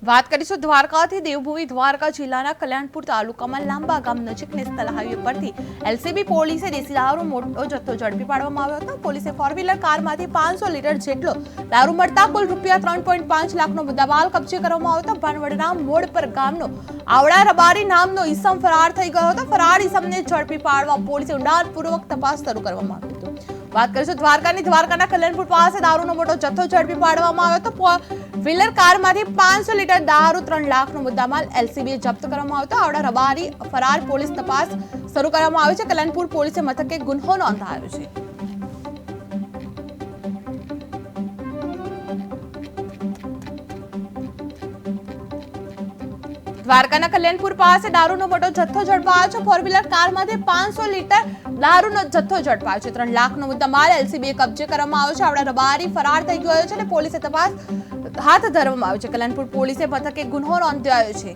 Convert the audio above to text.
વાત કરીશું દ્વારકાથી દેવભૂમિ દ્વારકા જિલ્લાના કલ્યાણપુર તાલુકામાં લાંબા ગામ નજીક નેશનલ હાઈવે પરથી એલસીબી પોલીસે દેશી દારૂ મોટો જથ્થો ઝડપી પાડવામાં આવ્યો હતો। પોલીસે 4 વ્હીલર કારમાંથી 500 લીટર જેટલો દારૂ મળતા કુલ રૂપિયા 3.5 લાખનો મુદ્દામાલ કબજે કરવામાં આવ્યો હતો। ભાનવડના મોડ પર ગામનો આવડા રબારી નામનો ઈસમ ફરાર થઈ ગયો હતો। ફરાર ઈસમને ઝડપી પાડવા પોલીસે ઊંડાણપૂર્વક તપાસ શરૂ કરવામાં આવી હતી। વાત કરીશું દ્વારકાના કલ્યાણપુર પાસે દારૂનો મોટો જથ્થો ઝડપી પાડવામાં આવ્યો હતો। વ્હીલર કારમાંથી 500 લીટર દારૂ 3 લાખનો મુદ્દામાલ એલસીબીએ જપ્ત કરવામાં આવ્યો હતો। આવડા રબારી ફરાર પોલીસ તપાસ શરૂ કરવામાં આવી છે। કલ્યાણપુર પોલીસે મથકે ગુન્હો નોંધાયો છે। દ્વારકાના કલ્યાણપુર પાસે દારૂનો મોટો જથ્થો ઝડપાયો છે। 4 વ્હીલર કારમાંથી 500 લીટર દારૂનો જથ્થો ઝડપાયો છે। 3 લાખનો મુદ્દામાલ એલસીબીએ કબજે કરવામાં આવ્યો છે। આવડા રબારી ફરાર થઈ ગયો છે અને પોલીસે તપાસ હાથ ધરવામાં આવી છે। કલ્યાણપુર પોલીસે મથકે ગુન્હો નોંધાયો છે।